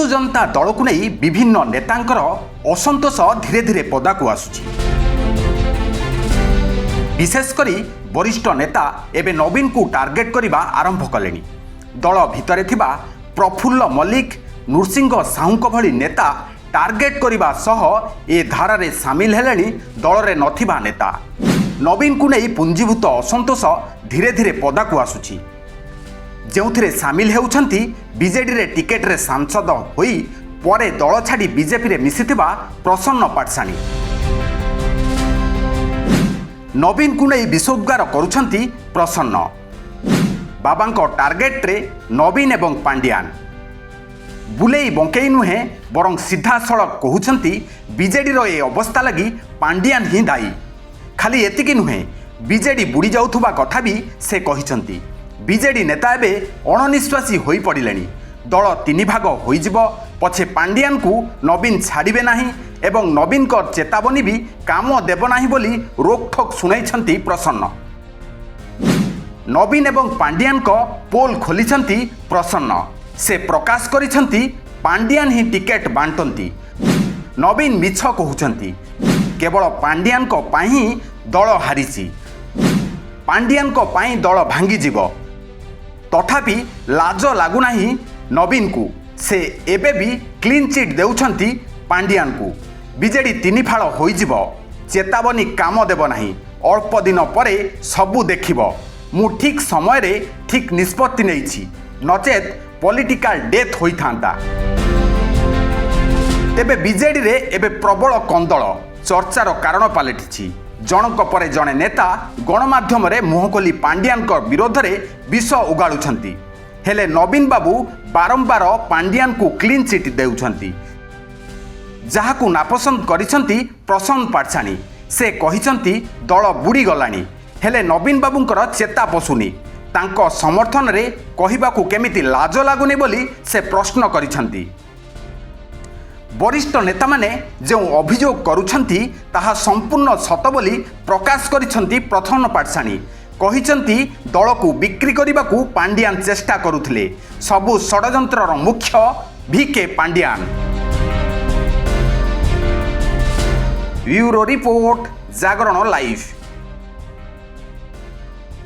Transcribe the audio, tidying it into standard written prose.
ବିଜु जनता दल को नहीं विभिन्न नेतांकर असंतोष धीरे धीरे पदा को आसुची। विशेषकर वरिष्ठ नेता एवं नवीन को टार्गेट करने आरंभ कले। दल भितर थिबा प्रफुल्ल मल्लिक नृसिंह साहू भली नेता टार्गेट करने सह ए धारा सामिल हेलेनी दल रे नथिबा नेता। नवीन को नहीं पुंजीभूत असंतोष धीरे धीरे पदा को आसुची, जो सामिल होउछंती बीजेडी रे टिकेट रे सांसद होई परे दल छाड़ी बीजेपी रे मिसिथिबा प्रसन्न पाटसाणी। नवीन को नहीं विषोद्गार करुछंती प्रसन्न। बाबांको टार्गेट रे नवीन एवं पांड्यान बुलेई बंकेई नुहे बरं सीधा सड़क कहउछंती बीजेडी रो ए अवस्था लगी पांड्यान ही दायी। खाली एतिकी नुहे बीजेडी बुड़ी जाउथुबा कथा भी से कहिछंती। बीजेडी नेता एबे अणनिश्वासी होई पड़िलेनी। दल तीन भाग होइजिब, पछे पांड्यान को नवीन छाड़िबे नाही एवं नवीन को चेतावनी भी काम देब नाही बोली रोकठोक सुनाइछंती प्रसन्न। नवीन एवं पांड्यान को पोल खोलिछंती प्रसन्न। से प्रकाश करिछंती पांड्यान ही टिकेट बांटंती। नवीन मिछ कहउछंती केवल पांड्यान को पाही दल हारिची, पांड्यान को पाई दल भांगी जीव। तथापि लाज लागुनाही नवीन को। से एबे भी क्लीन चिट देउछंती पांड्यान को। बीजेडी तीन फाड़ होइजिब, चेतावनी काम देब नाही। अल्प दिन परे सबू देखिब। मु ठीक समय रे ठीक निष्पत्ति नेइछि, नचेत पॉलिटिकल डेथ होई थांता। तेबे बीजेडी रे एबे प्रबल कंदल चर्चार कारण पलटिछि। जनक परे जणे नेता गणमाध्यम रे मुह खोली पांड्यान को विरोध रे विष उगाळुछंती। हेले नवीन बाबू बारंबार पांड्यान को क्लीन चिट देउछंती, जहाकू नापसंद करिछंती प्रसन्न पाटसाणी। से कहिछंती दल बुड़ी गलानी, हेले नवीन बाबूंकर चेता पसुनी। तांको समर्थन रे कहिबाकू केमिति लाज लागुनी बोली से प्रश्न करिछंती। वरिष्ठ नेता माने जो अभियोग करुछंती ताहा संपूर्ण सत बोली प्रकाश करिछंती प्रसन्न पाटसाणी। कहिछंती दल को बिक्री करिबाकू पांड्यान चेष्टा करुथिले। सबु षडयंत्रर मुख्य VK पांड्यान। ब्यूरो रिपोर्ट, जागरण लाइव।